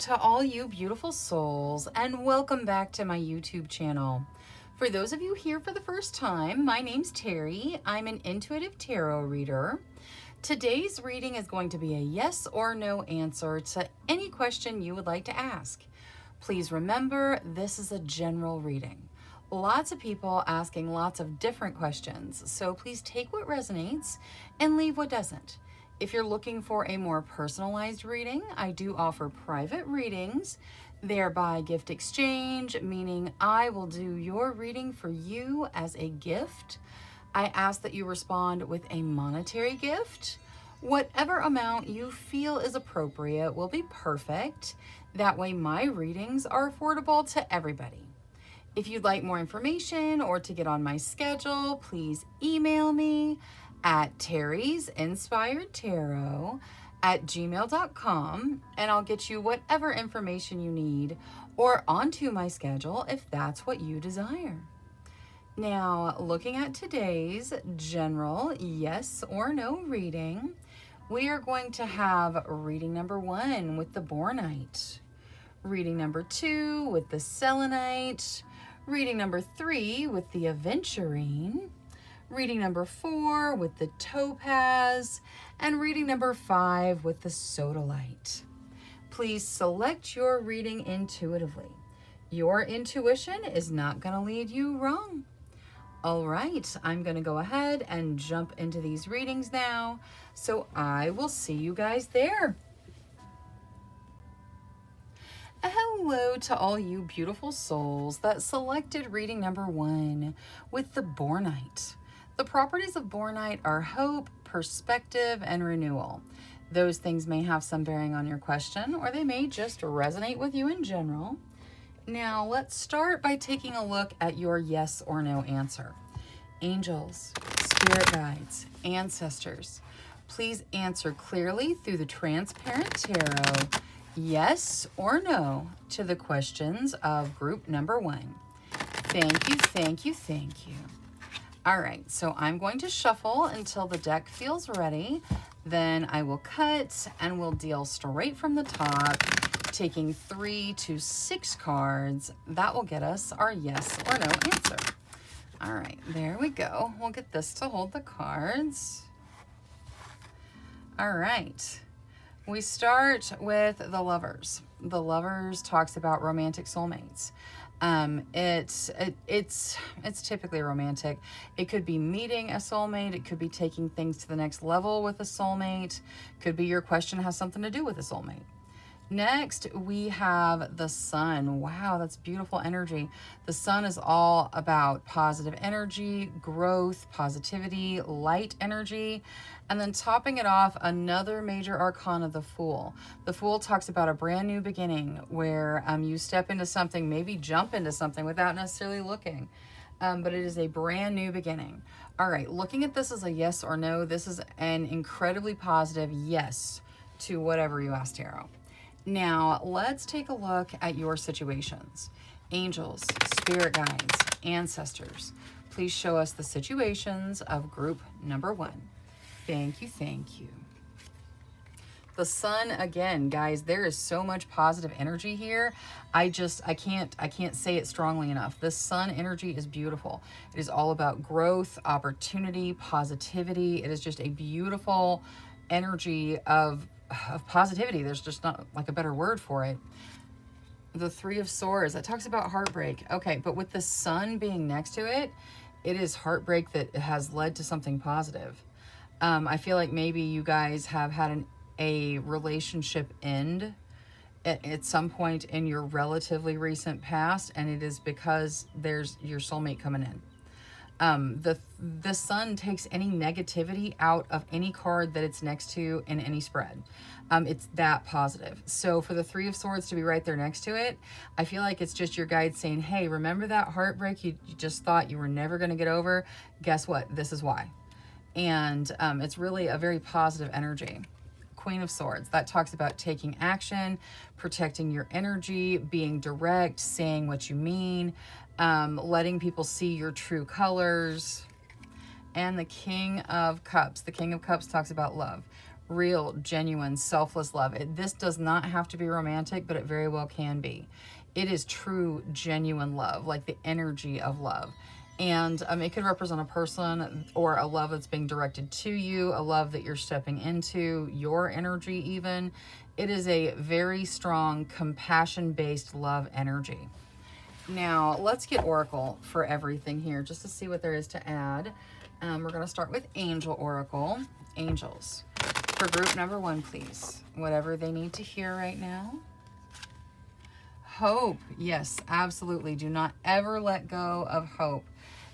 to all you beautiful souls, and welcome back to my YouTube channel. For those of you here for the first time, my name's Cheri. I'm an intuitive tarot reader. Today's reading is going to be a yes or no answer to any question you would like to ask. Please remember, this is a general reading. Lots of people asking lots of different questions, so please take what resonates and leave what doesn't. If you're looking for a more personalized reading, I do offer private readings, thereby gift exchange, meaning I will do your reading for you as a gift. I ask that you respond with a monetary gift. Whatever amount you feel is appropriate will be perfect. That way my readings are affordable to everybody. If you'd like more information or to get on my schedule, please email me at terrysinspiredtarot@gmail.com, and I'll get you whatever information you need or onto my schedule if that's what you desire. Now, looking at today's general yes or no reading, we are going to have reading number 1 with the Bornite, reading number 2 with the Selenite, reading number 3 with the Aventurine, reading number 4 with the Topaz, and reading number 5 with the Sodalite. Please select your reading intuitively. Your intuition is not going to lead you wrong. All right, I'm going to go ahead and jump into these readings now, so I will see you guys there. Hello to all you beautiful souls that selected reading number 1 with the Bornite. The properties of Bornite are hope, perspective, and renewal. Those things may have some bearing on your question, or they may just resonate with you in general. Now, let's start by taking a look at your yes or no answer. Angels, spirit guides, ancestors, please answer clearly through the transparent tarot, yes or no, to the questions of group number 1. Thank you, thank you, thank you. All right, so I'm going to shuffle until the deck feels ready. Then I will cut and we'll deal straight from the top, taking 3 to 6 cards. That will get us our yes or no answer. All right, there we go. We'll get this to hold the cards. All right, we start with the Lovers. The Lovers talks about romantic soulmates. It's typically romantic. It could be meeting a soulmate. It could be taking things to the next level with a soulmate. Could be your question has something to do with a soulmate. Next, we have the Sun. Wow, that's beautiful energy. The Sun is all about positive energy, growth, positivity, light energy. And then topping it off, another major arcana, the Fool. The Fool talks about a brand new beginning where you step into something, maybe jump into something without necessarily looking. But it is a brand new beginning. All right, looking at this as a yes or no, this is an incredibly positive yes to whatever you asked tarot. Now, let's take a look at your situations. Angels, spirit guides, ancestors, please show us the situations of group number 1. Thank you, thank you. The Sun, again, guys, there is so much positive energy here. I can't say it strongly enough. The Sun energy is beautiful. It is all about growth, opportunity, positivity. It is just a beautiful energy of positivity. There's just not like a better word for it. The 3 of Swords, that talks about heartbreak. Okay, but with the Sun being next to it, it is heartbreak that has led to something positive. I feel like maybe you guys have had a relationship end at some point in your relatively recent past, and it is because there's your soulmate coming in. The Sun takes any negativity out of any card that it's next to in any spread. It's that positive. So for the 3 of Swords to be right there next to it, I feel like it's just your guide saying, hey, remember that heartbreak you just thought you were never going to get over? Guess what? This is why. And it's really a very positive energy. Queen of Swords, that talks about taking action, protecting your energy, being direct, saying what you mean, letting people see your true colors. And the King of Cups. The King of Cups talks about love. real, genuine, selfless love. This does not have to be romantic, but it very well can be. It is true, genuine love, like the energy of love. And it could represent a person or a love that's being directed to you, a love that you're stepping into, your energy even. It is a very strong, compassion-based love energy. Now, let's get Oracle for everything here, just to see what there is to add. We're going to start with Angel Oracle. Angels. For group number 1, please. Whatever they need to hear right now. Hope. Yes, absolutely. Do not ever let go of hope.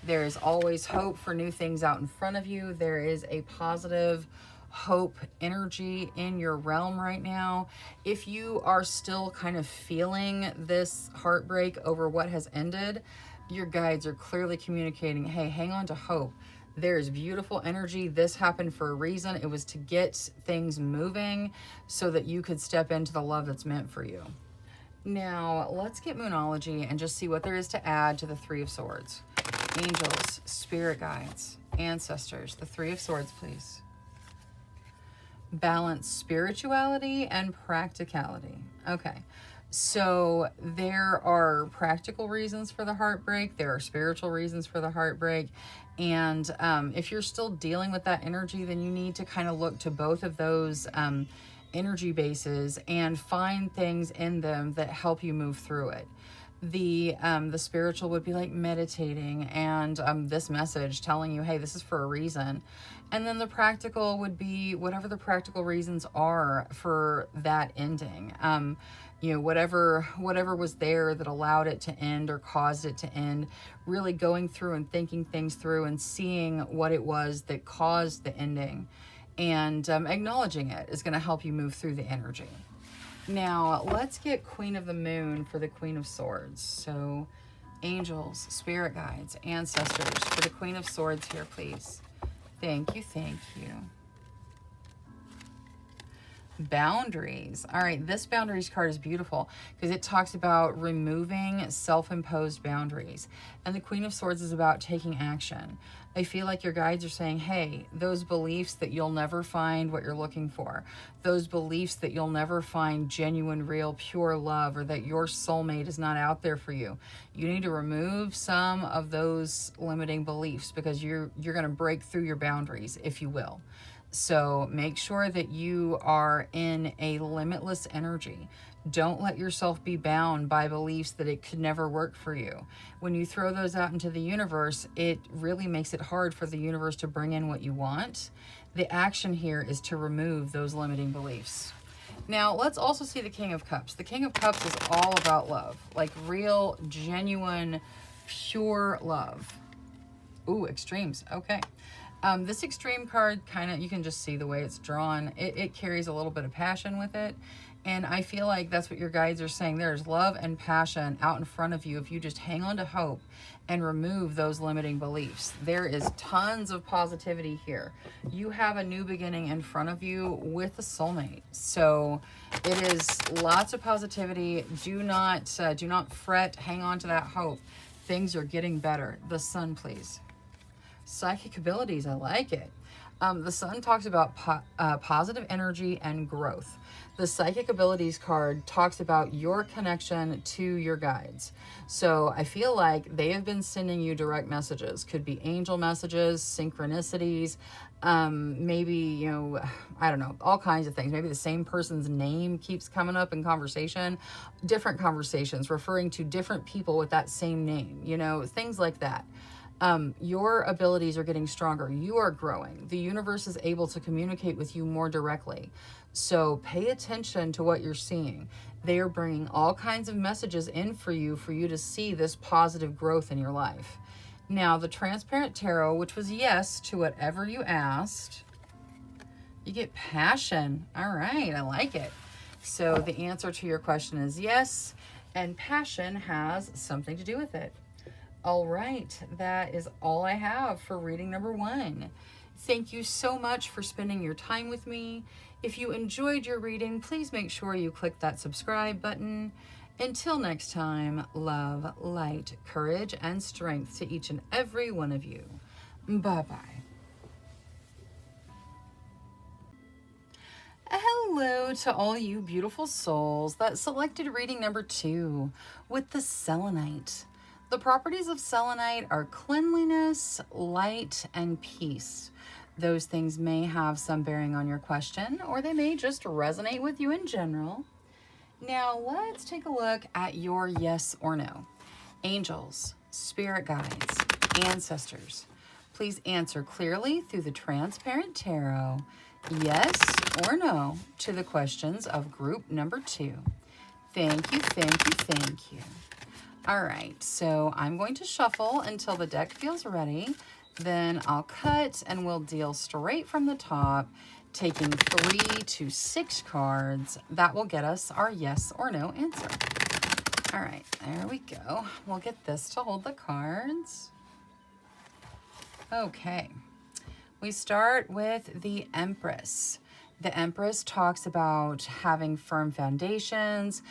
There is always hope for new things out in front of you. There is a positive hope energy in your realm right now. If you are still kind of feeling this heartbreak over what has ended, your guides are clearly communicating, hey, hang on to hope. There's beautiful energy. This happened for a reason. It was to get things moving so that you could step into the love that's meant for you. Now, let's get Moonology and just see what there is to add to the Three of Swords. Angels, spirit guides, ancestors. The Three of Swords, please. Balance spirituality and practicality. Okay. So there are practical reasons for the heartbreak. There are spiritual reasons for the heartbreak. And if you're still dealing with that energy, then you need to kind of look to both of those energy bases and find things in them that help you move through it. The spiritual would be like meditating and this message telling you, hey, this is for a reason. And then the practical would be whatever the practical reasons are for that ending. You know, whatever was there that allowed it to end or caused it to end, really going through and thinking things through and seeing what it was that caused the ending and acknowledging it is going to help you move through the energy. Now, let's get Queen of the Moon for the Queen of Swords. So, angels, spirit guides, ancestors for the Queen of Swords here, please. Thank you, thank you. Boundaries. All right, this boundaries card is beautiful because it talks about removing self-imposed boundaries. And the Queen of Swords is about taking action. I feel like your guides are saying, hey, those beliefs that you'll never find what you're looking for, those beliefs that you'll never find genuine, real, pure love, or that your soulmate is not out there for you. You need to remove some of those limiting beliefs because you're going to break through your boundaries, if you will. So make sure that you are in a limitless energy. Don't let yourself be bound by beliefs that it could never work for you. When you throw those out into the universe, it really makes it hard for the universe to bring in what you want. The action here is to remove those limiting beliefs. Now, let's also see the King of Cups. The King of Cups is all about love, like real, genuine, pure love. Ooh, extremes. Okay. This extreme card, kind of, you can just see the way it's drawn. It carries a little bit of passion with it. And I feel like that's what your guides are saying. There's love and passion out in front of you if you just hang on to hope and remove those limiting beliefs. There is tons of positivity here. You have a new beginning in front of you with a soulmate. So it is lots of positivity. Do not fret. Hang on to that hope. Things are getting better. The Sun, please. Psychic abilities, I like it. The Sun talks about positive energy and growth. The Psychic Abilities card talks about your connection to your guides. So I feel like they have been sending you direct messages. Could be angel messages, synchronicities, maybe, you know, I don't know, all kinds of things. Maybe the same person's name keeps coming up in conversation. Different conversations referring to different people with that same name, you know, things like that. Your abilities are getting stronger. You are growing. The universe is able to communicate with you more directly. So pay attention to what you're seeing. They are bringing all kinds of messages in for you to see this positive growth in your life. Now, the Transparent Tarot, which was yes to whatever you asked, you get passion. All right, I like it. So the answer to your question is yes, and passion has something to do with it. All right, that is all I have for reading number 1. Thank you so much for spending your time with me. If you enjoyed your reading, please make sure you click that subscribe button. Until next time, love, light, courage, and strength to each and every one of you. Bye-bye. hello to all you beautiful souls that selected reading number 2 with the selenite. The properties of selenite are cleanliness, light, and peace. Those things may have some bearing on your question, or they may just resonate with you in general. Now let's take a look at your yes or no. Angels, spirit guides, ancestors, please answer clearly through the transparent tarot, yes or no, to the questions of group number 2. Thank you, thank you, thank you. All right, so I'm going to shuffle until the deck feels ready. Then I'll cut and we'll deal straight from the top, taking 3 to 6 cards. That will get us our yes or no answer. All right, there we go. We'll get this to hold the cards. Okay, we start with the Empress. The Empress talks about having firm foundations,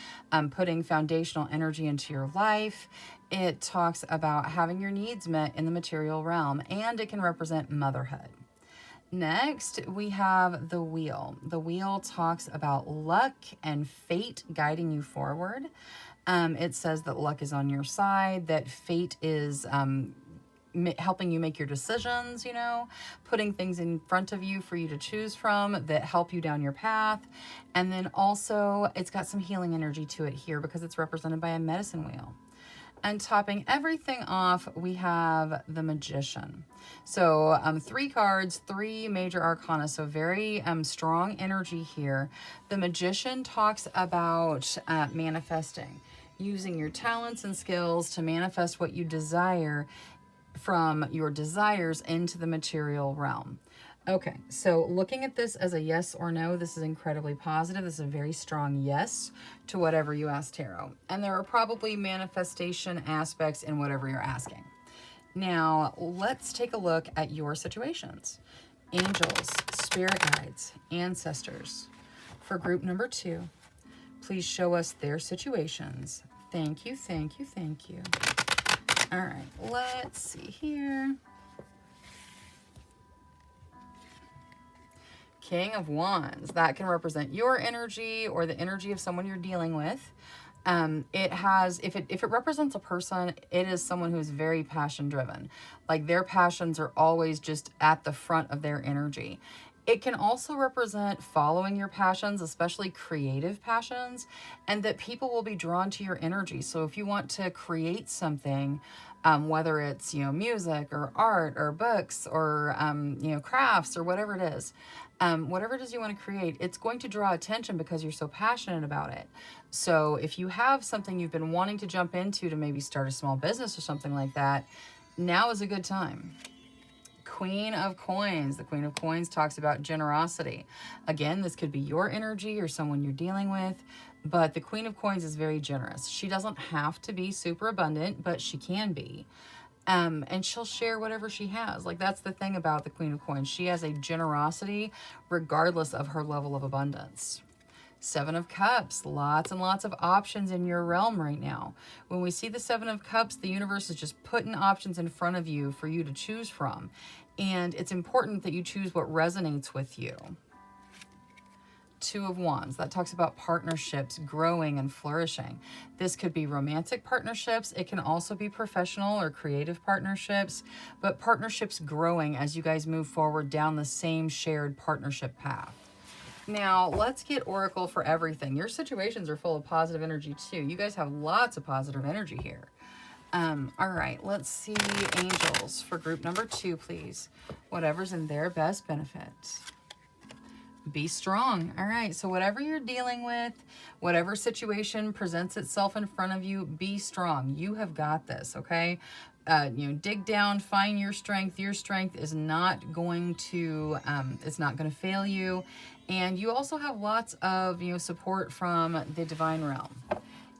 putting foundational energy into your life. It talks about having your needs met in the material realm, and it can represent motherhood. Next, we have the Wheel. The Wheel talks about luck and fate guiding you forward. It says that luck is on your side, that fate is helping you make your decisions, you know, putting things in front of you for you to choose from that help you down your path. And then also it's got some healing energy to it here because it's represented by a medicine wheel. And topping everything off, we have the Magician. So 3 cards, 3 major arcana, so very strong energy here. The Magician talks about manifesting, using your talents and skills to manifest what you desire from your desires into the material realm. Okay, so looking at this as a yes or no, this is incredibly positive. This is a very strong yes to whatever you ask tarot. And there are probably manifestation aspects in whatever you're asking. Now, let's take a look at your situations. Angels, spirit guides, ancestors. For group number 2, please show us their situations. Thank you, thank you, thank you. All right, let's see here. King of Wands. That can represent your energy or the energy of someone you're dealing with. It has, if it represents a person, it is someone who is very passion driven. Like their passions are always just at the front of their energy. It can also represent following your passions, especially creative passions, and that people will be drawn to your energy. So if you want to create something, whether it's, you know, music or art or books or, you know, crafts or whatever it is you want to create, it's going to draw attention because you're so passionate about it. So if you have something you've been wanting to jump into to maybe start a small business or something like that, now is a good time. Queen of Coins. The Queen of Coins talks about generosity. Again, this could be your energy or someone you're dealing with, but the Queen of Coins is very generous. She doesn't have to be super abundant, but she can be. And she'll share whatever she has. Like, that's the thing about the Queen of Coins. She has a generosity regardless of her level of abundance. 7 of Cups, lots and lots of options in your realm right now. When we see the 7 of Cups, the universe is just putting options in front of you for you to choose from. And it's important that you choose what resonates with you. 2 of Wands, that talks about partnerships growing and flourishing. This could be romantic partnerships. It can also be professional or creative partnerships, but partnerships growing as you guys move forward down the same shared partnership path. Now, let's get Oracle for everything. Your situations are full of positive energy too. You guys have lots of positive energy here. All right, let's see Angels for group number 2, please. Whatever's in their best benefit. Be strong. All right, so whatever you're dealing with, whatever situation presents itself in front of you, be strong. You have got this, okay? You know, dig down, find your strength. Your strength is not going to, it's not going to fail you. And you also have lots of, you know, support from the divine realm.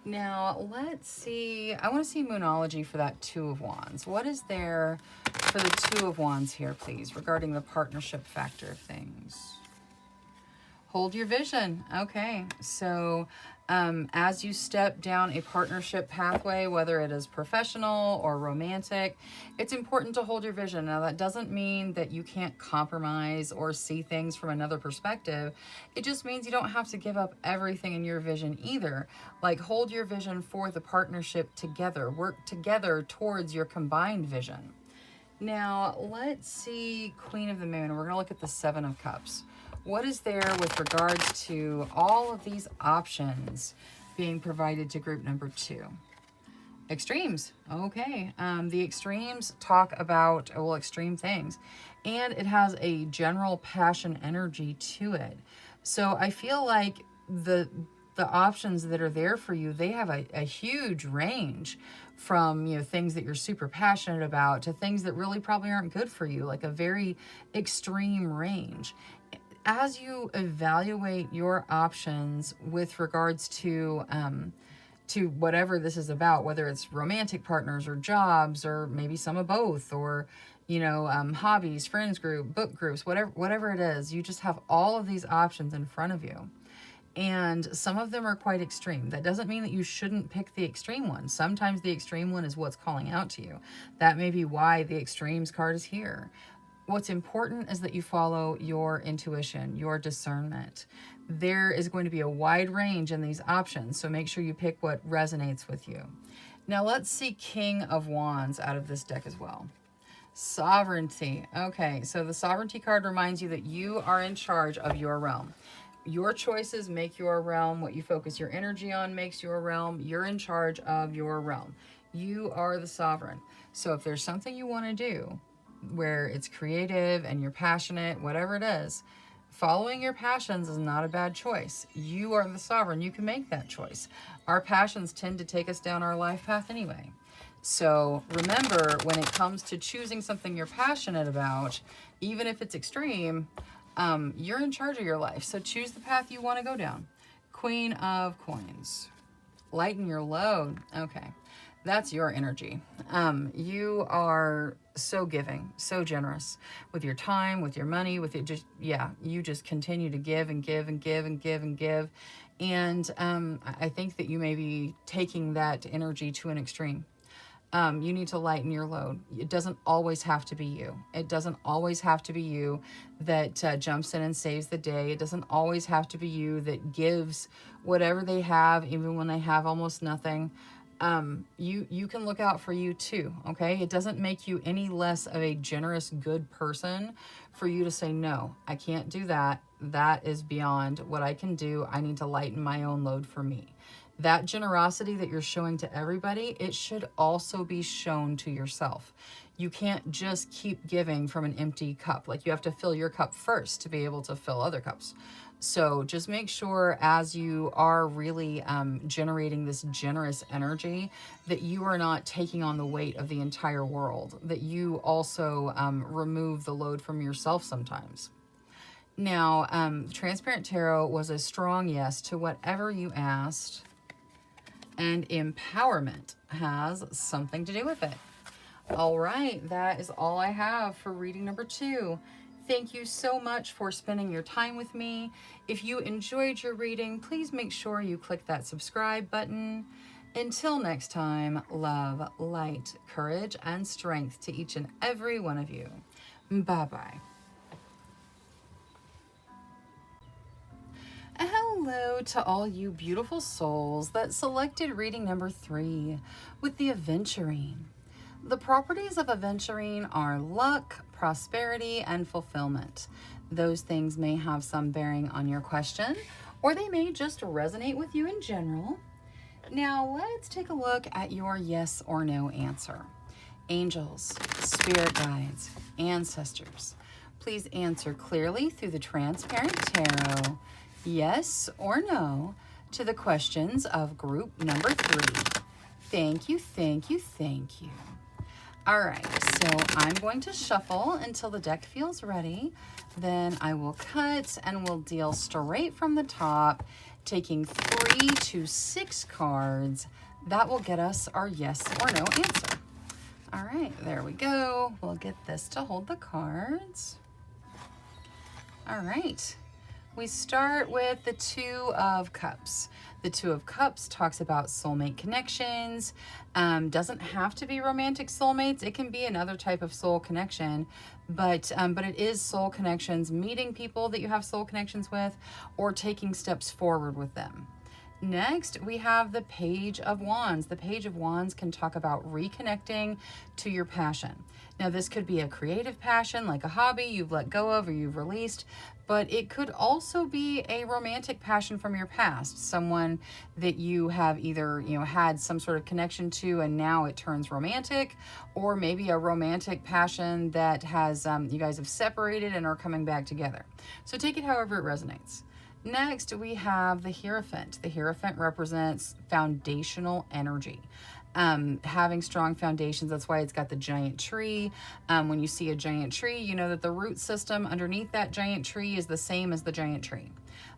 Now, let's see. I want to see Moonology for that 2 of Wands. What is there for the 2 of Wands here, please, regarding the partnership factor of things? Hold your vision. Okay, so as you step down a partnership pathway, whether it is professional or romantic, it's important to hold your vision. Now, that doesn't mean that you can't compromise or see things from another perspective. It just means you don't have to give up everything in your vision either. Like, hold your vision for the partnership together. Work together towards your combined vision. Now, let's see Queen of the Moon. We're going to look at the Seven of Cups. What is there with regards to all of these options being provided to group number 2? Extremes. Okay. The extremes talk about, well, extreme things. And it has a general passion energy to it. So I feel like the options that are there for you, they have a huge range from, you know, things that you're super passionate about to things that really probably aren't good for you, like a very extreme range. As you evaluate your options with regards to whatever this is about, whether it's romantic partners or jobs or maybe some of both, or, you know, hobbies, friends group, book groups, whatever it is, you just have all of these options in front of you. And some of them are quite extreme. That doesn't mean that you shouldn't pick the extreme one. Sometimes the extreme one is what's calling out to you. That may be why the extremes card is here. What's important is that you follow your intuition, your discernment. There is going to be a wide range in these options, so make sure you pick what resonates with you. Now let's see King of Wands out of this deck as well. Sovereignty. Okay, so the Sovereignty card reminds you that you are in charge of your realm. Your choices make your realm. What you focus your energy on makes your realm. You're in charge of your realm. You are the sovereign. So if there's something you want to do where it's creative and you're passionate, whatever it is, following your passions is not a bad choice. You are the sovereign. You can make that choice. Our passions tend to take us down our life path anyway. So remember, when it comes to choosing something you're passionate about, even if it's extreme, you're in charge of your life. So choose the path you want to go down. Queen of Coins. Lighten your load. Okay. That's your energy. You are so giving, so generous with your time, with your money, with it. Just, yeah, you just continue to give and give and give and give and give. And I think that you may be taking that energy to an extreme. You need to lighten your load. It doesn't always have to be you. It doesn't always have to be you that jumps in and saves the day. It doesn't always have to be you that gives whatever they have, even when they have almost nothing. You can look out for you too, okay? It doesn't make you any less of a generous, good person for you to say, no, I can't do that. That is beyond what I can do. I need to lighten my own load for me. That generosity that you're showing to everybody, it should also be shown to yourself. You can't just keep giving from an empty cup. Like, you have to fill your cup first to be able to fill other cups. So just make sure as you are really generating this generous energy that you are not taking on the weight of the entire world, that you also remove the load from yourself sometimes. Now, Transparent Tarot was a strong yes to whatever you asked, and empowerment has something to do with it. All right, that is all I have for reading number 2. Thank you so much for spending your time with me. If you enjoyed your reading, please make sure you click that subscribe button. Until next time, love, light, courage, and strength to each and every one of you. Bye-bye. Hello to all you beautiful souls that selected reading number 3 with the Aventurine. The properties of Aventurine are luck, prosperity, and fulfillment. Those things may have some bearing on your question, or they may just resonate with you in general. Now let's take a look at your yes or no answer. Angels, spirit guides, ancestors, please answer clearly through the Transparent Tarot, yes or no, to the questions of group number 3. Thank you, thank you, thank you. All right, so I'm going to shuffle until the deck feels ready. Then I will cut and we'll deal straight from the top, taking 3 to 6 cards. That will get us our yes or no answer. All right, there we go. We'll get this to hold the cards. All right. We start with the Two of Cups. The Two of Cups talks about soulmate connections. Doesn't have to be romantic soulmates. It can be another type of soul connection, but it is soul connections, meeting people that you have soul connections with, or taking steps forward with them. Next, we have the Page of Wands. The Page of Wands can talk about reconnecting to your passion. Now, this could be a creative passion, like a hobby you've let go of or you've released, but it could also be a romantic passion from your past, someone that you have either, had some sort of connection to and now it turns romantic, or maybe a romantic passion that has, you guys have separated and are coming back together. So take it however it resonates. Next, we have the Hierophant. The Hierophant represents foundational energy. Having strong foundations, that's why it's got the giant tree. When you see a giant tree, you know that the root system underneath that giant tree is the same as the giant tree.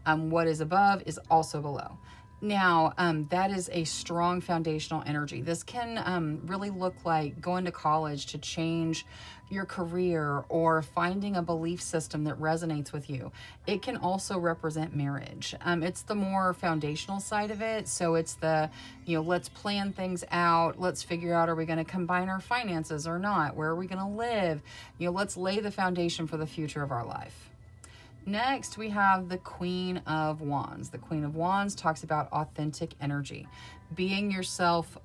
What is above is also below. Now, that is a strong foundational energy. This can really look like going to college to change your career or finding a belief system that resonates with you. It can also represent marriage. It's the more foundational side of it. So it's the, let's plan things out. Let's figure out, are we going to combine our finances or not? Where are we going to live? Let's lay the foundation for the future of our life. Next, we have the Queen of Wands. The Queen of Wands talks about authentic energy, being yourself,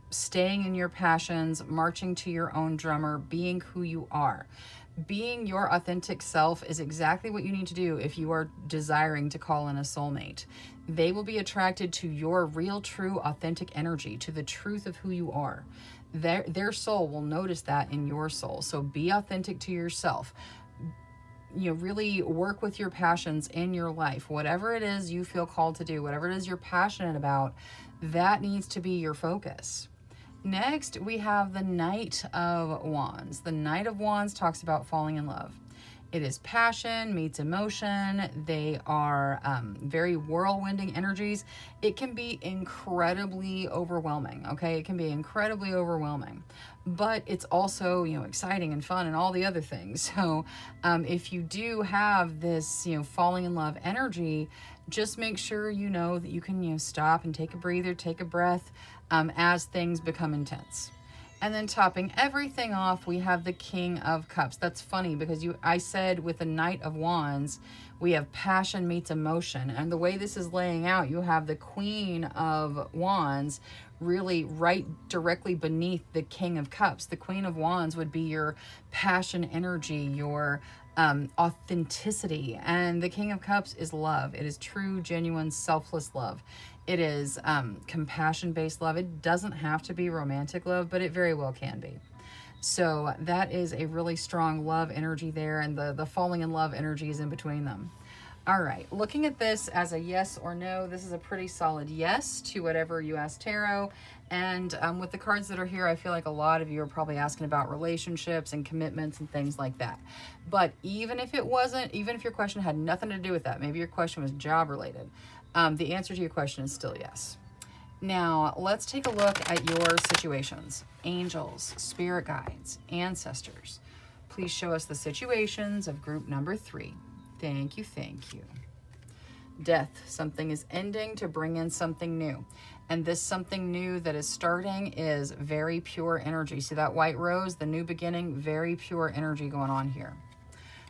staying in your passions, marching to your own drummer, being who you are. Being your authentic self is exactly what you need to do if you are desiring to call in a soulmate. They will be attracted to your real, true, authentic energy, to the truth of who you are. Their soul will notice that in your soul. So be authentic to yourself. Really work with your passions in your life. Whatever it is you feel called to do, whatever it is you're passionate about, that needs to be your focus. Next, we have the Knight of Wands. The Knight of Wands talks about falling in love. It is passion meets emotion. They are very whirlwinding energies. It can be incredibly overwhelming, okay? It can be incredibly overwhelming. But it's also, exciting and fun and all the other things. So if you do have this, falling in love energy, just make sure you know that you can, stop and take a breather, take a breath as things become intense. And then topping everything off, we have the King of Cups. That's funny because I said with the Knight of Wands, we have passion meets emotion. And the way this is laying out, you have the Queen of Wands really right directly beneath the King of Cups. The Queen of Wands would be your passion energy, your authenticity. And the King of Cups is love. It is true, genuine, selfless love. It is compassion-based love. It doesn't have to be romantic love, but it very well can be. So that is a really strong love energy there, and the falling in love energy is in between them. All right, looking at this as a yes or no, this is a pretty solid yes to whatever you asked tarot. And with the cards that are here, I feel like a lot of you are probably asking about relationships and commitments and things like that. But even if it wasn't, even if your question had nothing to do with that, maybe your question was job related, the answer to your question is still yes. Now, let's take a look at your situations. Angels, spirit guides, ancestors. Please show us the situations of group number 3. Thank you, thank you. Death, something is ending to bring in something new. And this something new that is starting is very pure energy. See that white rose, the new beginning, very pure energy going on here.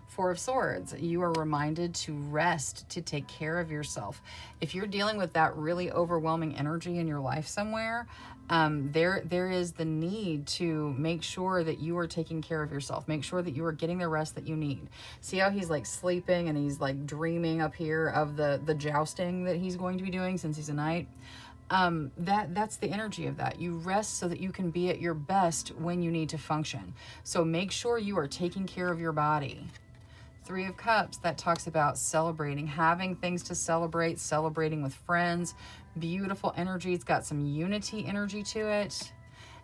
4 of Swords, you are reminded to rest, to take care of yourself. If you're dealing with that really overwhelming energy in your life somewhere, there is the need to make sure that you are taking care of yourself. Make sure that you are getting the rest that you need. See how he's like sleeping and he's like dreaming up here of the jousting that he's going to be doing since he's a knight. That's the energy of that. You rest so that you can be at your best when you need to function. So make sure you are taking care of your body. 3 of Cups, that talks about celebrating, having things to celebrate, celebrating with friends. Beautiful energy. It's got some unity energy to it.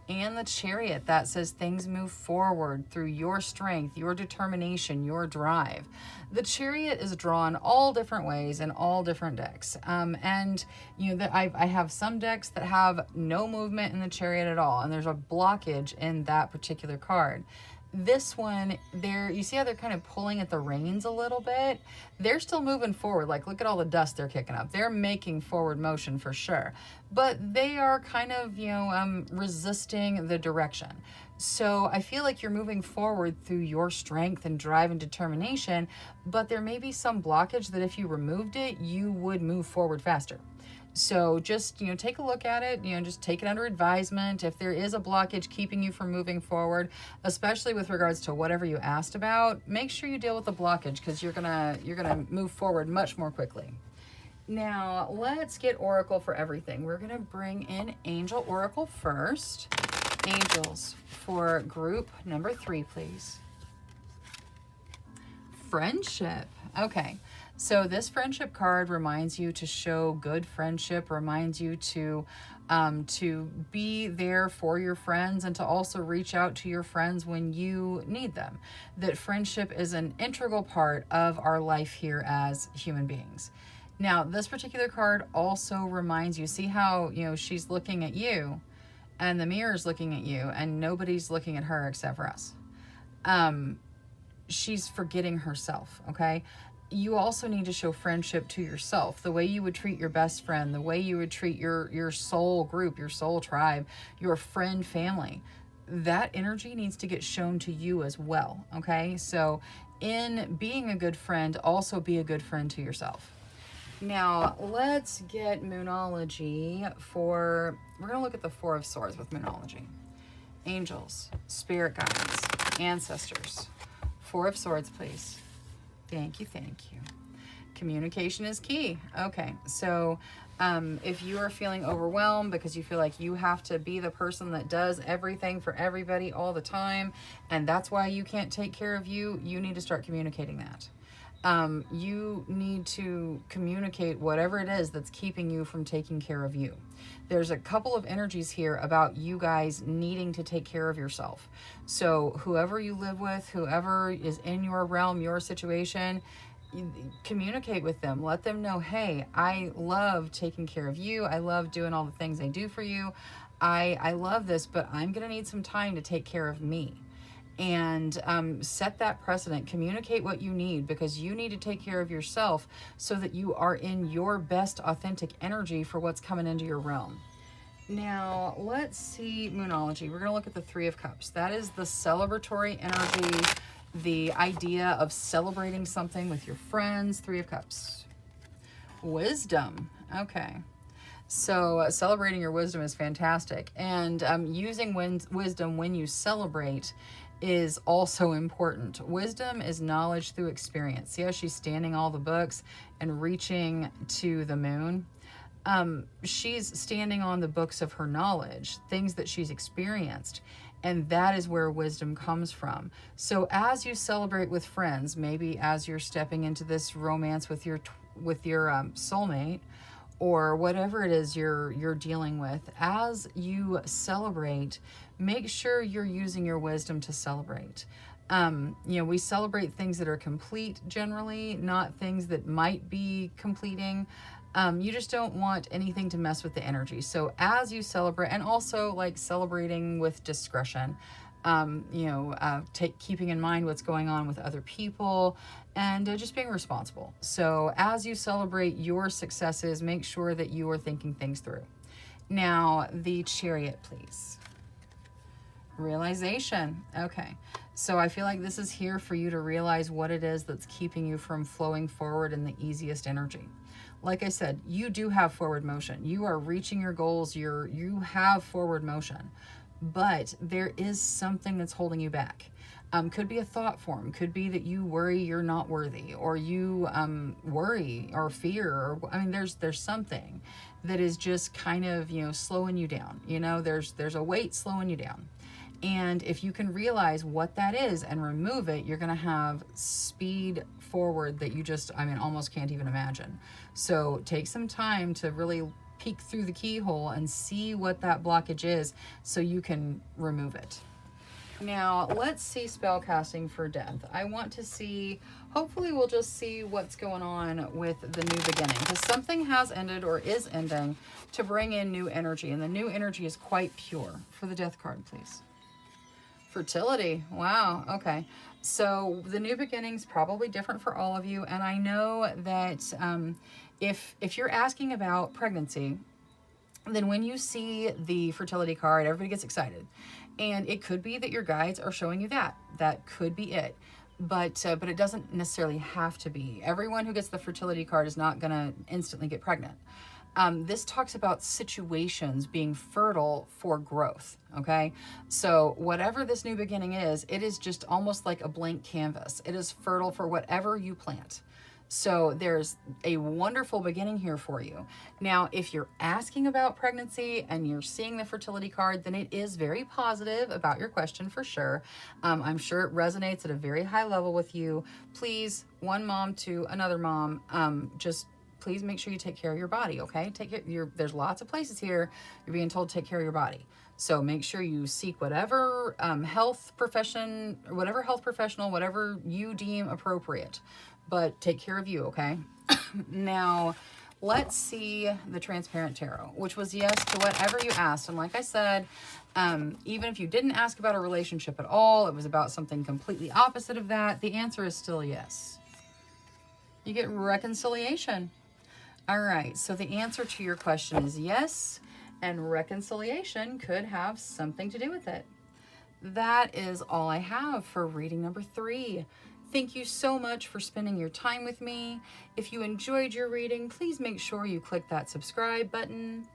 And the Chariot, that says things move forward through your strength, your determination, your drive. The Chariot is drawn all different ways in all different decks. And I have some decks that have no movement in the Chariot at all, and there's a blockage in that particular card. This one, you see how they're kind of pulling at the reins a little bit? They're still moving forward. Like, look at all the dust they're kicking up. They're making forward motion for sure. But they are kind of, resisting the direction. So I feel like you're moving forward through your strength and drive and determination, but there may be some blockage that if you removed it, you would move forward faster. So just, take a look at it, just take it under advisement. If there is a blockage keeping you from moving forward, especially with regards to whatever you asked about, make sure you deal with the blockage, because you're gonna move forward much more quickly. Now, let's get Oracle for everything. We're gonna bring in Angel Oracle first. Angels for group number 3, please. Friendship. Okay. So this friendship card reminds you to show good friendship, reminds you to be there for your friends, and to also reach out to your friends when you need them. That friendship is an integral part of our life here as human beings. Now, this particular card also reminds you, see how, she's looking at you and the mirror's looking at you and nobody's looking at her except for us. She's forgetting herself, okay? You also need to show friendship to yourself, the way you would treat your best friend, the way you would treat your soul group, your soul tribe, your friend family. That energy needs to get shown to you as well, okay? So in being a good friend, also be a good friend to yourself. Now, let's get Moonology for, we're going to look at the 4 of Swords with Moonology. Angels, spirit guides, ancestors. 4 of Swords, please. Thank you, thank you. Communication is key. Okay, so if you are feeling overwhelmed because you feel like you have to be the person that does everything for everybody all the time, and that's why you can't take care of you, you need to start communicating that. You need to communicate whatever it is that's keeping you from taking care of you. There's a couple of energies here about you guys needing to take care of yourself. So whoever you live with, whoever is in your realm, your situation, communicate with them. Let them know, hey, I love taking care of you. I love doing all the things I do for you. I love this, but I'm going to need some time to take care of me. And set that precedent. Communicate what you need, because you need to take care of yourself so that you are in your best authentic energy for what's coming into your realm. Now, let's see Moonology. We're going to look at the 3 of Cups. That is the celebratory energy, the idea of celebrating something with your friends. 3 of Cups. Wisdom. Okay. So celebrating your wisdom is fantastic. And using wisdom when you celebrate is also important. Wisdom is knowledge through experience. See how she's standing all the books and reaching to the moon? She's standing on the books of her knowledge, things that she's experienced. And that is where wisdom comes from. So as you celebrate with friends, maybe as you're stepping into this romance with your soulmate, or whatever it is you're dealing with, as you celebrate, make sure you're using your wisdom to celebrate. We celebrate things that are complete generally, not things that might be completing. You just don't want anything to mess with the energy. So as you celebrate, and also like celebrating with discretion, keeping in mind what's going on with other people, and just being responsible. So as you celebrate your successes, make sure that you are thinking things through. Now, the Chariot, please. Realization. Okay. So I feel like this is here for you to realize what it is that's keeping you from flowing forward in the easiest energy. Like I said, you do have forward motion. You are reaching your goals. You have forward motion. But there is something that's holding you back. Could be a thought form. Could be that you worry you're not worthy, or you worry or fear, or there's something that is just kind of slowing you down. There's a weight slowing you down. And if you can realize what that is and remove it, you're going to have speed forward that you just almost can't even imagine. So take some time to really peek through the keyhole and see what that blockage is so you can remove it. Now, let's see spellcasting for death. I want to see, hopefully we'll just see what's going on with the new beginning, because something has ended or is ending to bring in new energy, and the new energy is quite pure. For the death card, please. Fertility. Wow. Okay. So the new beginning's probably different for all of you. And I know that if you're asking about pregnancy, then when you see the fertility card, everybody gets excited. And it could be that your guides are showing you that. That could be it. But it doesn't necessarily have to be. Everyone who gets the fertility card is not going to instantly get pregnant. This talks about situations being fertile for growth, okay? So whatever this new beginning is, it is just almost like a blank canvas. It is fertile for whatever you plant. So there's a wonderful beginning here for you. Now, if you're asking about pregnancy and you're seeing the fertility card, then it is very positive about your question for sure. I'm sure it resonates at a very high level with you. Please, one mom to another mom, just please make sure you take care of your body, okay? There's lots of places here you're being told to take care of your body. So make sure you seek whatever health professional, whatever you deem appropriate. But take care of you, okay? Now, let's see the Transparent Tarot, which was yes to whatever you asked. And like I said, even if you didn't ask about a relationship at all, it was about something completely opposite of that, the answer is still yes. You get reconciliation. All right, so the answer to your question is yes, and reconciliation could have something to do with it. That is all I have for reading number 3. Thank you so much for spending your time with me. If you enjoyed your reading, please make sure you click that subscribe button.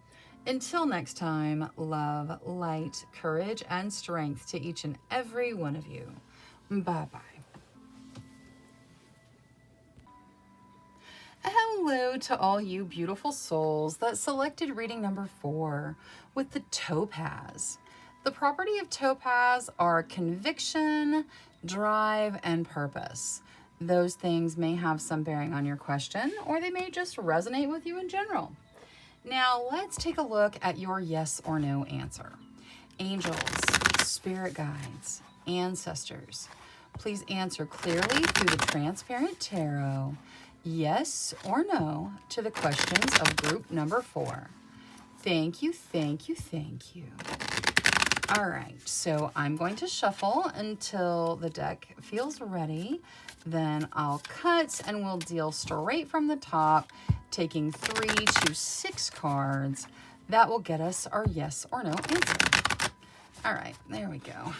Until next time, love, light, courage, and strength to each and every one of you. Bye-bye. Hello to all you beautiful souls that selected reading number 4 with the topaz. The property of topaz are conviction, drive, and purpose. Those things may have some bearing on your question, or they may just resonate with you in general. Now, let's take a look at your yes or no answer. Angels, spirit guides, ancestors, please answer clearly through the Transparent Tarot, yes or no, to the questions of group number 4. Thank you, thank you, thank you. All right, so I'm going to shuffle until the deck feels ready. Then I'll cut and we'll deal straight from the top, taking 3 to 6 cards. That will get us our yes or no answer. All right, there we go.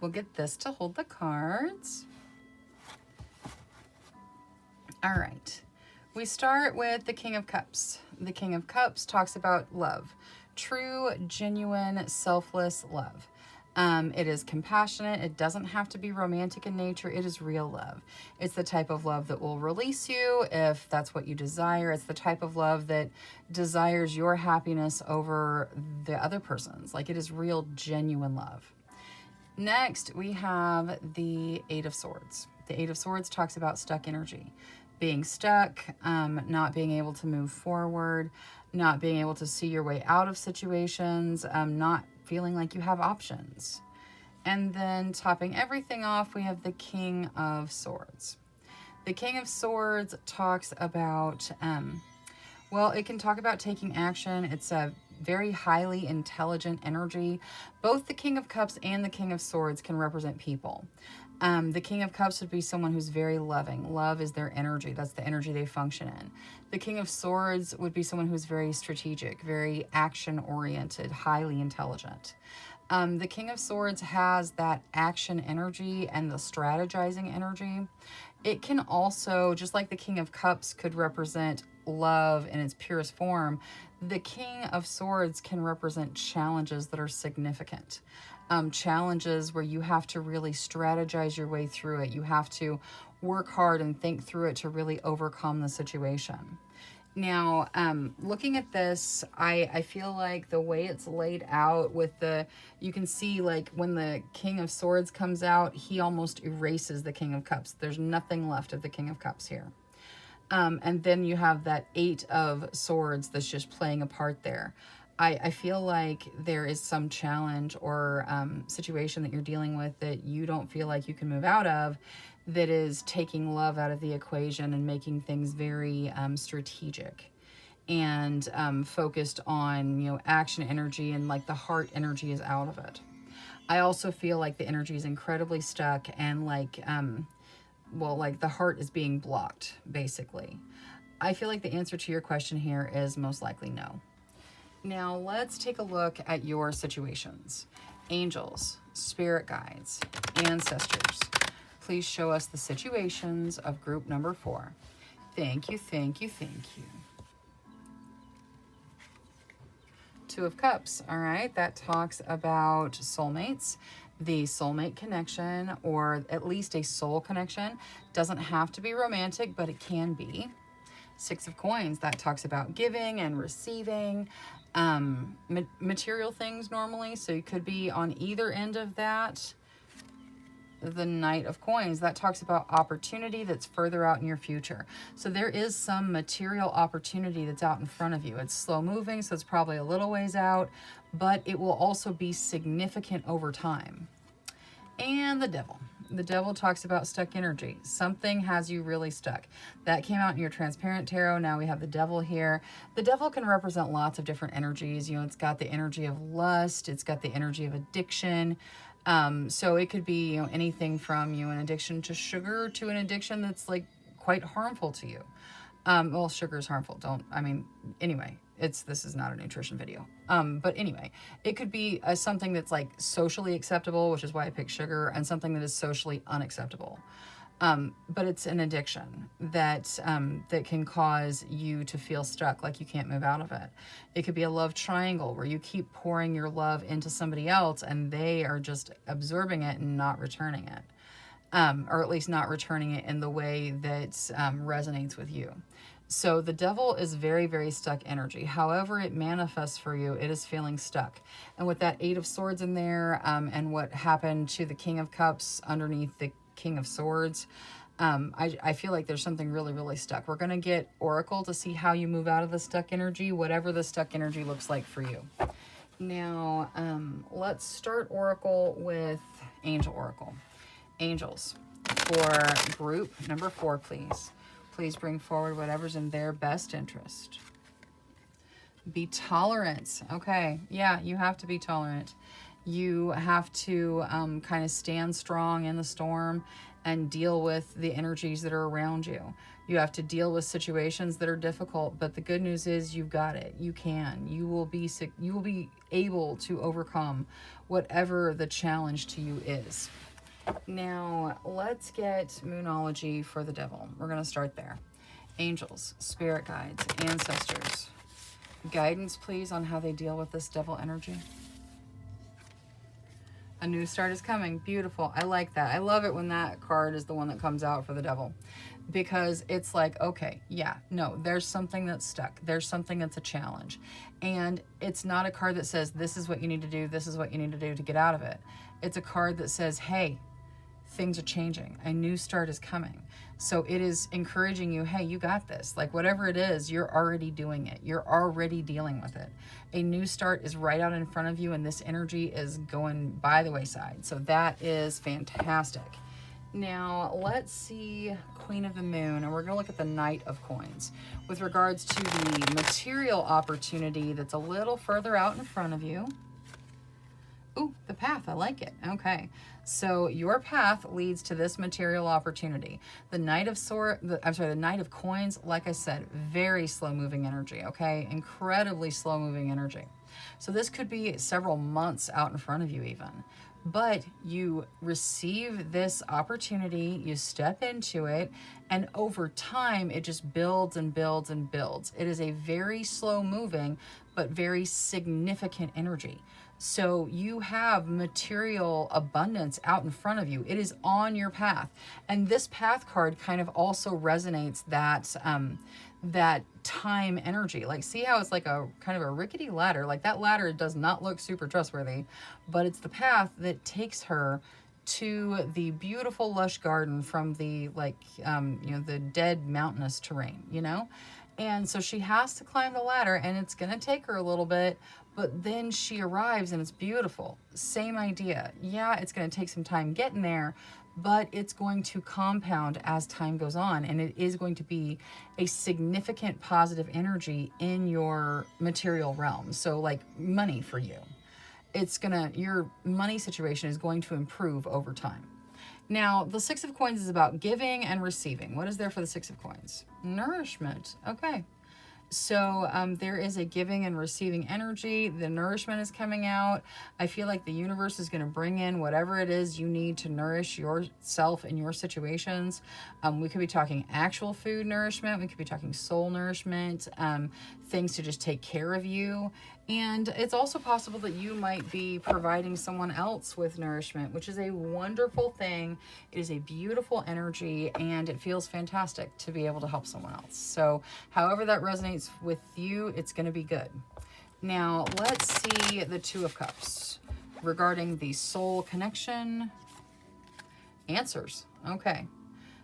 We'll get this to hold the cards. All right, we start with the King of Cups. The King of Cups talks about love. True, genuine, selfless love. It is compassionate. It doesn't have to be romantic in nature. It is real love. It's the type of love that will release you if that's what you desire. It's the type of love that desires your happiness over the other person's. Like, it is real, genuine love. Next, we have the Eight of Swords. The Eight of Swords talks about stuck energy. Being stuck, not being able to move forward, not being able to see your way out of situations, not feeling like you have options. And then topping everything off, we have the King of Swords. The King of Swords talks about, well, it can talk about taking action. It's a very highly intelligent energy. Both the King of Cups and the King of Swords can represent people. The King of Cups would be someone who's very loving. Love is their energy. That's the energy they function in. The King of Swords would be someone who's very strategic, very action-oriented, highly intelligent. The King of Swords has that action energy and the strategizing energy. It can also, just like the King of Cups could represent love in its purest form, the King of Swords can represent challenges that are significant. Challenges where you have to really strategize your way through it. You have to work hard and think through it to really overcome the situation. Now, looking at this, I feel like the way it's laid out with you can see like when the King of Swords comes out, he almost erases the King of Cups. There's nothing left of the King of Cups here. And then you have that Eight of Swords that's just playing a part there. I feel like there is some challenge or situation that you're dealing with that you don't feel like you can move out of, that is taking love out of the equation and making things very strategic and focused on, action energy, and like the heart energy is out of it. I also feel like the energy is incredibly stuck and like, well, like the heart is being blocked, basically. I feel like the answer to your question here is most likely no. Now, let's take a look at your situations. Angels, spirit guides, ancestors. Please show us the situations of group number 4. Thank you, thank you, thank you. 2 of Cups, all right? That talks about soulmates, the soulmate connection, or at least a soul connection. Doesn't have to be romantic, but it can be. 6 of Coins, that talks about giving and receiving, material things normally, so you could be on either end of that. The Knight of Coins, that talks about opportunity that's further out in your future. So there is some material opportunity that's out in front of you. It's slow moving, so it's probably a little ways out, but it will also be significant over time. And the Devil. The Devil talks about stuck energy. Something has you really stuck. That came out in your Transparent Tarot. Now we have the Devil here. The Devil can represent lots of different energies. You know, it's got the energy of lust. It's got the energy of addiction. So it could be, you know, anything from, you know, an addiction to sugar to an addiction that's like quite harmful to you. Well, sugar is harmful. Anyway, this is not a nutrition video. But anyway, it could be something that's like socially acceptable, which is why I picked sugar, and something that is socially unacceptable. But it's an addiction that can cause you to feel stuck, like you can't move out of it. It could be a love triangle where you keep pouring your love into somebody else and they are just absorbing it and not returning it. Or at least not returning it in the way that resonates with you. So the Devil is very, very stuck energy. However it manifests for you, it is feeling stuck. And with that 8 of Swords in there, and what happened to the King of Cups underneath the King of Swords, I feel like there's something really, really stuck. We're going to get Oracle to see how you move out of the stuck energy, whatever the stuck energy looks like for you. Now, let's start Oracle with Angel Oracle. Angels, for group number 4, please. Please bring forward whatever's in their best interest. Be tolerant. Okay, yeah, you have to be tolerant. You have to kind of stand strong in the storm and deal with the energies that are around you. You have to deal with situations that are difficult, but the good news is you've got it. You can. You will be able to overcome whatever the challenge to you is. Now, let's get Moonology for the Devil. We're going to start there. Angels, spirit guides, ancestors. Guidance, please, on how they deal with this devil energy. A new start is coming. Beautiful. I like that. I love it when that card is the one that comes out for the Devil. Because it's like, okay, yeah, no, there's something that's stuck. There's something that's a challenge. And it's not a card that says, this is what you need to do, this is what you need to do to get out of it. It's a card that says, hey, things are changing. A new start is coming. So it is encouraging you, hey, you got this. Like whatever it is, you're already doing it. You're already dealing with it. A new start is right out in front of you, and this energy is going by the wayside. So that is fantastic. Now, let's see Queen of the Moon, and we're going to look at the Knight of Coins. With regards to the material opportunity that's a little further out in front of you. Ooh, the path. I like it. Okay. So your path leads to this material opportunity. The Knight of Coins, like I said, very slow moving energy, okay? Incredibly slow moving energy. So this could be several months out in front of you even. But you receive this opportunity, you step into it, and over time it just builds and builds and builds. It is a very slow moving but very significant energy. So you have material abundance out in front of you. It is on your path. And this path card kind of also resonates that time energy. Like, see how it's like a kind of a rickety ladder? Like that ladder does not look super trustworthy, but it's the path that takes her to the beautiful lush garden from the the dead mountainous terrain, And so she has to climb the ladder, and it's going to take her a little bit, but then she arrives and it's beautiful. Same idea. Yeah, it's going to take some time getting there, but it's going to compound as time goes on, and it is going to be a significant positive energy in your material realm. So like money for you. your money situation is going to improve over time. Now, the Six of Coins is about giving and receiving. What is there for the Six of Coins? Nourishment. Okay. So there is a giving and receiving energy. The nourishment is coming out. I feel like the universe is going to bring in whatever it is you need to nourish yourself in your situations. We could be talking actual food nourishment. We could be talking soul nourishment, things to just take care of you. And it's also possible that you might be providing someone else with nourishment, which is a wonderful thing. It is a beautiful energy, and it feels fantastic to be able to help someone else. So however that resonates with you, it's going to be good. Now, let's see the Two of Cups regarding the soul connection. Answers. Okay.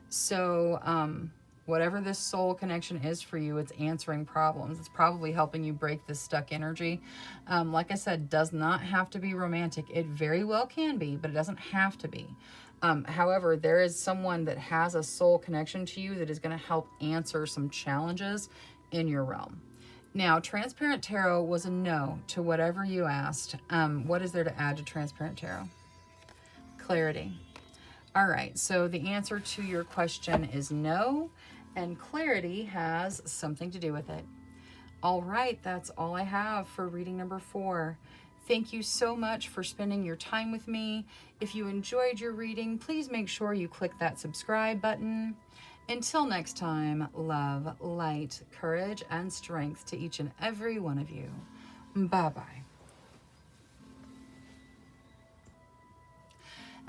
So, whatever this soul connection is for you, it's answering problems. It's probably helping you break this stuck energy. Like I said, does not have to be romantic. It very well can be, but it doesn't have to be. However, there is someone that has a soul connection to you that is going to help answer some challenges in your realm. Now, Transparent Tarot was a no to whatever you asked. What is there to add to Transparent Tarot? Clarity. All right, so the answer to your question is no, and clarity has something to do with it. All right, that's all I have for reading number 4. Thank you so much for spending your time with me. If you enjoyed your reading, please make sure you click that subscribe button. Until next time, love, light, courage, and strength to each and every one of you. Bye-bye.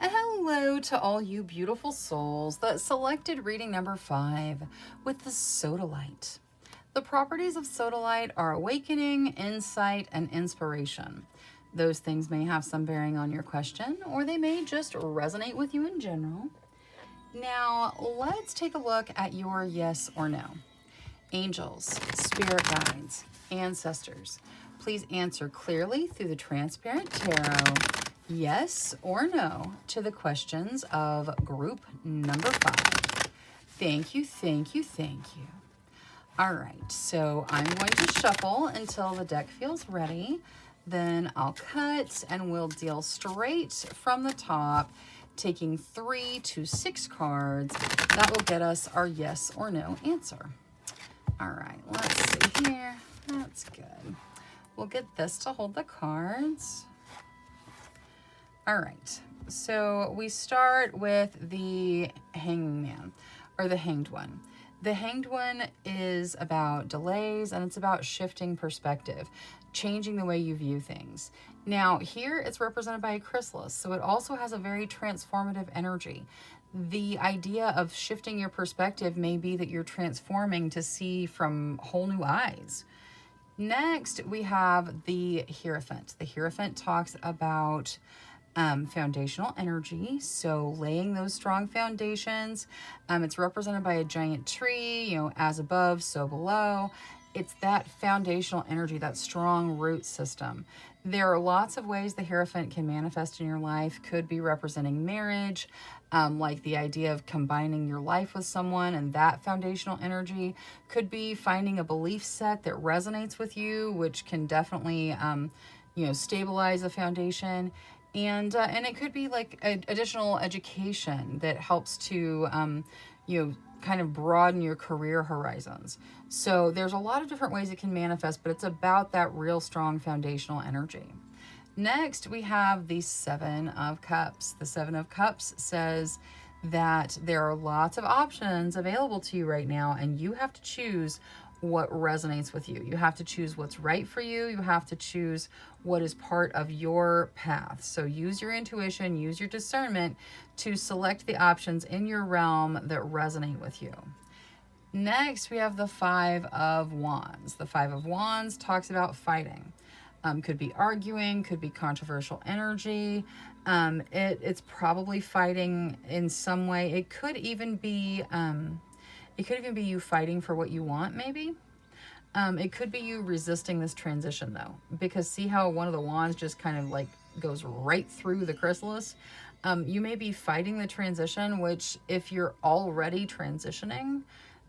And hello to all you beautiful souls that selected reading number 5 with the sodalite. The properties of sodalite are awakening, insight, and inspiration. Those things may have some bearing on your question, or they may just resonate with you in general. Now, let's take a look at your yes or no. Angels, spirit guides, ancestors, please answer clearly through the Transparent Tarot, yes or no, to the questions of group number 5. Thank you, thank you, thank you. All right, so I'm going to shuffle until the deck feels ready. Then I'll cut and we'll deal straight from the top, taking 3 to 6 cards. That will get us our yes or no answer. All right, let's see here. That's good. We'll get this to hold the cards. All right, so we start with the hangman, or the hanged one. The hanged one is about delays, and it's about shifting perspective, changing the way you view things. Now, here it's represented by a chrysalis, so it also has a very transformative energy. The idea of shifting your perspective may be that you're transforming to see from whole new eyes. Next, we have the Hierophant. The Hierophant talks about foundational energy, so laying those strong foundations. It's represented by a giant tree, as above, so below. It's that foundational energy, that strong root system. There are lots of ways the Hierophant can manifest in your life. Could be representing marriage, like the idea of combining your life with someone and that foundational energy. Could be finding a belief set that resonates with you, which can definitely, stabilize a foundation. And it could be like additional education that helps to, kind of broaden your career horizons. So there's a lot of different ways it can manifest, but it's about that real strong foundational energy. Next, we have the Seven of Cups. The Seven of Cups says that there are lots of options available to you right now, and you have to choose what resonates with you. You have to choose what's right for you. You have to choose what is part of your path. So use your intuition, use your discernment to select the options in your realm that resonate with you. Next, we have the Five of Wands. The Five of Wands talks about fighting. Could be arguing, could be controversial energy. It's probably fighting in some way. It could even be you fighting for what you want, maybe. It could be you resisting this transition, though, because see how one of the wands just kind of like goes right through the chrysalis? You may be fighting the transition, which if you're already transitioning,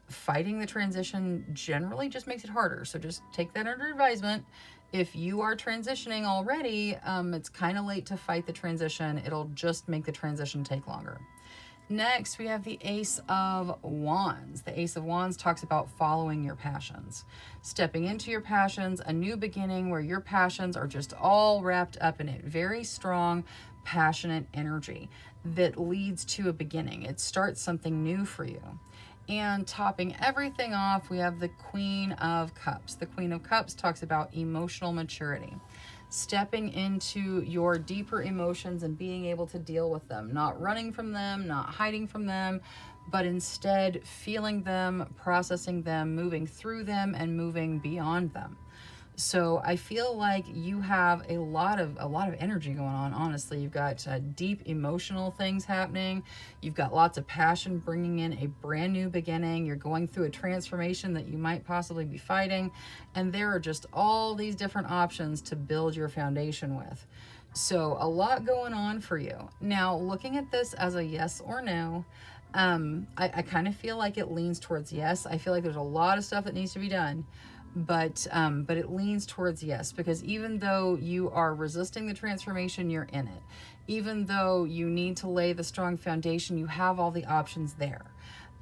fighting the transition generally just makes it harder. So just take that under advisement. If you are transitioning already, it's kind of late to fight the transition. It'll just make the transition take longer. Next, we have the Ace of Wands. The Ace of Wands talks about following your passions, stepping into your passions, a new beginning where your passions are just all wrapped up in it. Very strong, passionate energy that leads to a beginning. It starts something new for you. And topping everything off, we have the Queen of Cups. The Queen of Cups talks about emotional maturity, stepping into your deeper emotions and being able to deal with them, not running from them, not hiding from them, but instead feeling them, processing them, moving through them, and moving beyond them. So I feel like you have a lot of energy going on. Honestly, you've got deep emotional things happening. You've got lots of passion bringing in a brand new beginning. You're going through a transformation that you might possibly be fighting, and there are just all these different options to build your foundation with. So a lot going on for you. Now, looking at this as a yes or no, I kind of feel like it leans towards yes. I feel like there's a lot of stuff that needs to be done. But it leans towards yes, because even though you are resisting the transformation, you're in it. Even though you need to lay the strong foundation, you have all the options there.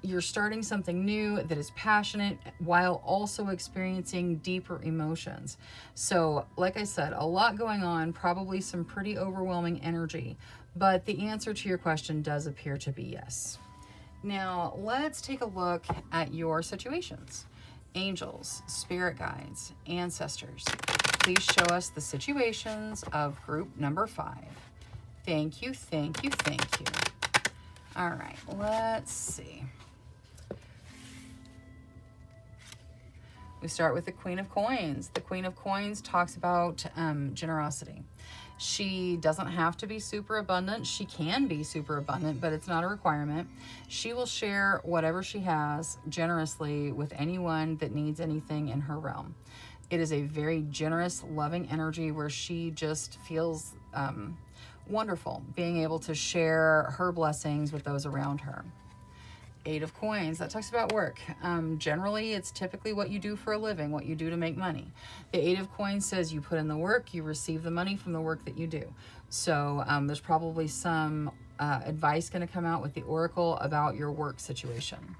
You're starting something new that is passionate while also experiencing deeper emotions. So, like I said, a lot going on, probably some pretty overwhelming energy, but the answer to your question does appear to be yes. Now, let's take a look at your situations. Angels, spirit guides, ancestors, please show us the situations of group number 5. Thank you, thank you, thank you. All right, let's see. We start with the Queen of Coins. The Queen of Coins talks about generosity. She doesn't have to be super abundant. She can be super abundant, but it's not a requirement. She will share whatever she has generously with anyone that needs anything in her realm. It is a very generous, loving energy where she just feels wonderful being able to share her blessings with those around her. 8 of Coins, that talks about work. Generally, it's typically what you do for a living, what you do to make money. The 8 of Coins says you put in the work, you receive the money from the work that you do. So there's probably some advice going to come out with the Oracle about your work situation.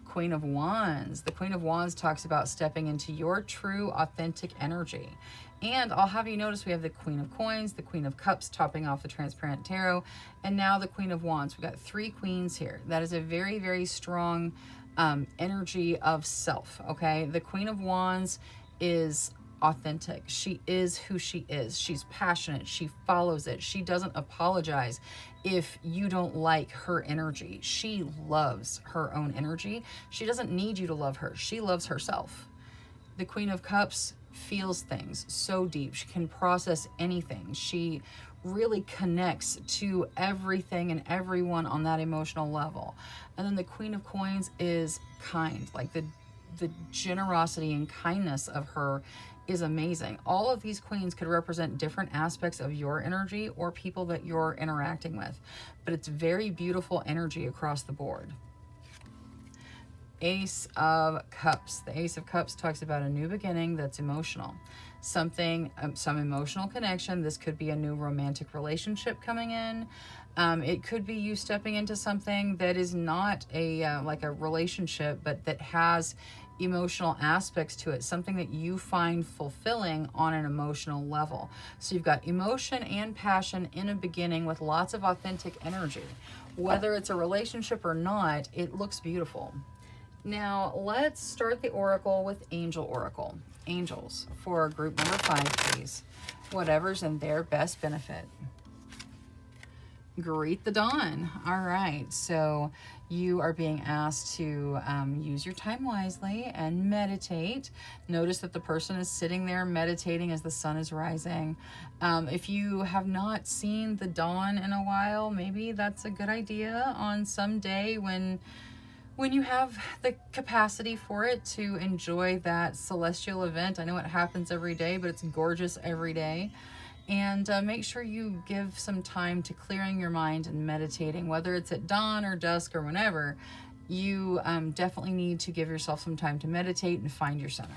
Queen of Wands. The Queen of Wands talks about stepping into your true, authentic energy. And I'll have you notice we have the Queen of Coins, the Queen of Cups topping off the Transparent Tarot, and now the Queen of Wands. We've got 3 queens here. That is a very, very strong energy of self, okay? The Queen of Wands is authentic. She is who she is. She's passionate. She follows it. She doesn't apologize if you don't like her energy. She loves her own energy. She doesn't need you to love her. She loves herself. The Queen of Cups feels things so deep. She can process anything. She really connects to everything and everyone on that emotional level. And then the Queen of Coins is kind. Like the generosity and kindness of her is amazing. All of these queens could represent different aspects of your energy or people that you're interacting with, but it's very beautiful energy across the board. Ace of Cups. The Ace of Cups talks about a new beginning that's emotional. Something, some emotional connection. This could be a new romantic relationship coming in. It could be you stepping into something that is not a like a relationship, but that has emotional aspects to it, something that you find fulfilling on an emotional level. So you've got emotion and passion in a beginning with lots of authentic energy. Whether it's a relationship or not, it looks beautiful. Now let's start the Oracle with Angel Oracle. Angels for group number 5, please. Whatever's in their best benefit. Greet the dawn. All right, so you are being asked to use your time wisely and meditate. Notice that the person is sitting there meditating as the sun is rising. If you have not seen the dawn in a while, maybe that's a good idea on some day when you have the capacity for it to enjoy that celestial event. I know it happens every day, but it's gorgeous every day. And make sure you give some time to clearing your mind and meditating, whether it's at dawn or dusk or whenever. You definitely need to give yourself some time to meditate and find your center.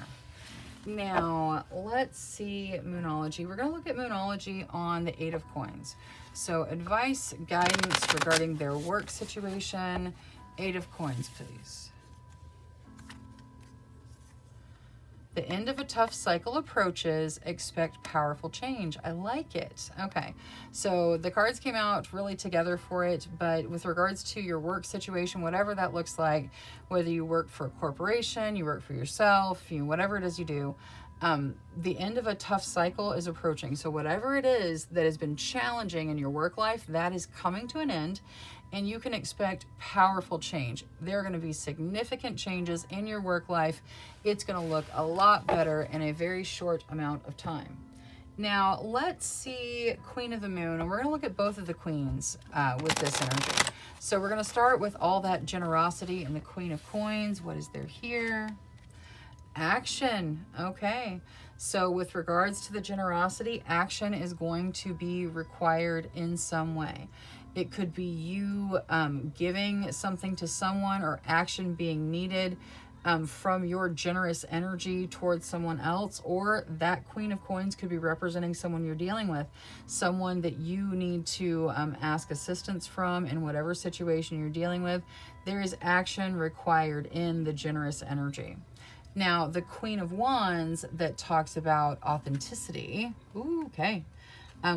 Now, let's see Moonology. We're going to look at Moonology on the Eight of Coins. So, advice, guidance regarding their work situation. Eight of Coins, please. The end of a tough cycle approaches. Expect powerful change. I like it. Okay, so the cards came out really together for it, but with regards to your work situation, whatever that looks like, whether you work for a corporation, you work for yourself, whatever it is you do, the end of a tough cycle is approaching. So whatever it is that has been challenging in your work life, that is coming to an end, and you can expect powerful change. There are going to be significant changes in your work life. It's going to look a lot better in a very short amount of time. Now, let's see Queen of the Moon, and we're going to look at both of the queens with this energy. So we're going to start with all that generosity and the Queen of Coins. What is there here? Action. Okay. So with regards to the generosity, action is going to be required in some way. It could be you giving something to someone, or action being needed from your generous energy towards someone else, or that Queen of Coins could be representing someone you're dealing with, someone that you need to ask assistance from in whatever situation you're dealing with. There is action required in the generous energy. Now, the Queen of Wands that talks about authenticity. Ooh, okay.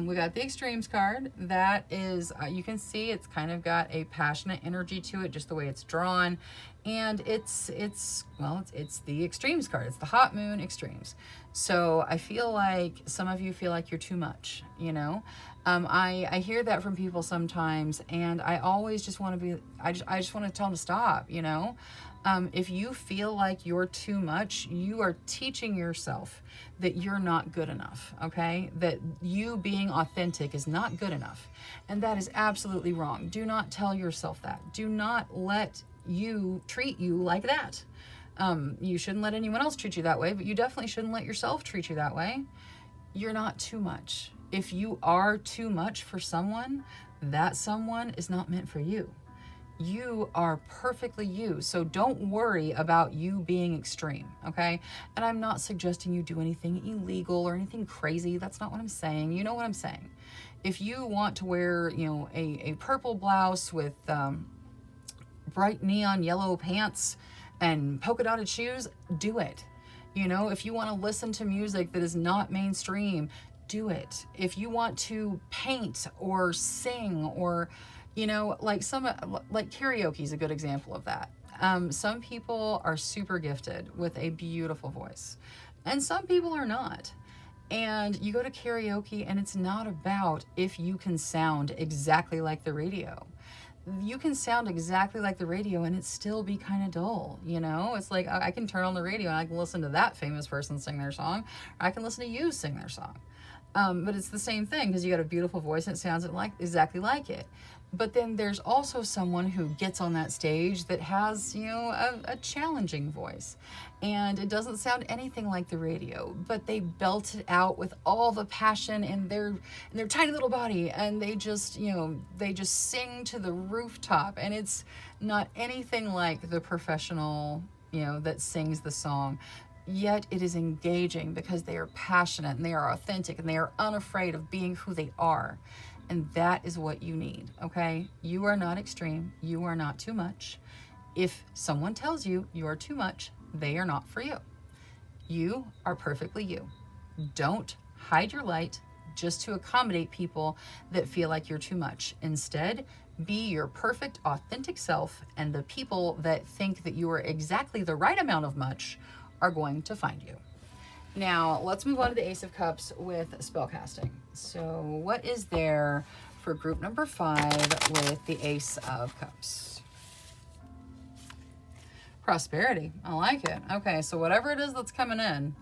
We got the Extremes card. That is, you can see it's kind of got a passionate energy to it, just the way it's drawn. And it's the Extremes card. It's the Hot Moon Extremes. So I feel like some of you feel like you're too much, I hear that from people sometimes, and I always just want to be, I just want to tell them to stop, If you feel like you're too much, you are teaching yourself that you're not good enough, okay? That you being authentic is not good enough. And that is absolutely wrong. Do not tell yourself that. Do not let you treat you like that. You shouldn't let anyone else treat you that way, but you definitely shouldn't let yourself treat you that way. You're not too much. If you are too much for someone, that someone is not meant for you. You are perfectly you. So don't worry about you being extreme, okay? And I'm not suggesting you do anything illegal or anything crazy. That's not what I'm saying. You know what I'm saying. If you want to wear, a purple blouse with bright neon yellow pants and polka dotted shoes, do it. If you want to listen to music that is not mainstream, do it. If you want to paint or sing or like karaoke is a good example of that. Some people are super gifted with a beautiful voice, and some people are not. And you go to karaoke, and it's not about if you can sound exactly like the radio. You can sound exactly like the radio and it still be kind of dull, It's like I can turn on the radio and I can listen to that famous person sing their song, or I can listen to you sing their song. But it's the same thing, because you got a beautiful voice and it sounds exactly like it. But then there's also someone who gets on that stage that has, a challenging voice, and it doesn't sound anything like the radio, but they belt it out with all the passion in their tiny little body, and they just sing to the rooftop, and it's not anything like the professional, that sings the song. Yet it is engaging because they are passionate and they are authentic and they are unafraid of being who they are. And that is what you need, okay? You are not extreme. You are not too much. If someone tells you you are too much, they are not for you. You are perfectly you. Don't hide your light just to accommodate people that feel like you're too much. Instead, be your perfect, authentic self, and the people that think that you are exactly the right amount of much are going to find you. Now, let's move on to the Ace of Cups with spellcasting. So what is there for group number 5 with the Ace of Cups? Prosperity. I like it. Okay, so whatever it is that's coming in,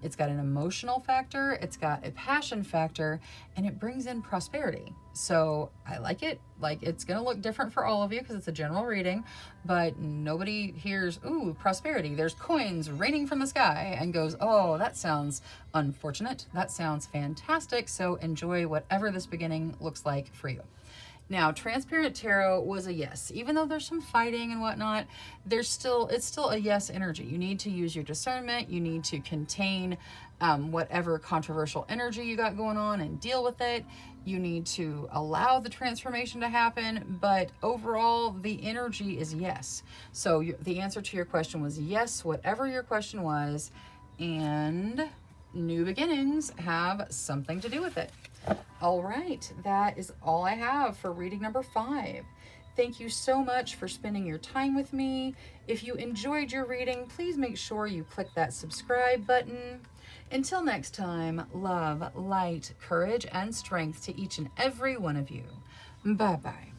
it's got an emotional factor, it's got a passion factor, and it brings in prosperity. So I like it. Like, it's going to look different for all of you because it's a general reading, but nobody hears, ooh, prosperity, there's coins raining from the sky, and goes, oh, that sounds unfortunate. That sounds fantastic. So enjoy whatever this beginning looks like for you. Now, Transparent Tarot was a yes. Even though there's some fighting and whatnot, it's still a yes energy. You need to use your discernment. You need to contain whatever controversial energy you got going on and deal with it. You need to allow the transformation to happen. But overall, the energy is yes. So the answer to your question was yes, whatever your question was. And new beginnings have something to do with it. All right, that is all I have for reading number 5. Thank you so much for spending your time with me. If you enjoyed your reading, please make sure you click that subscribe button. Until next time, love, light, courage, and strength to each and every one of you. Bye-bye.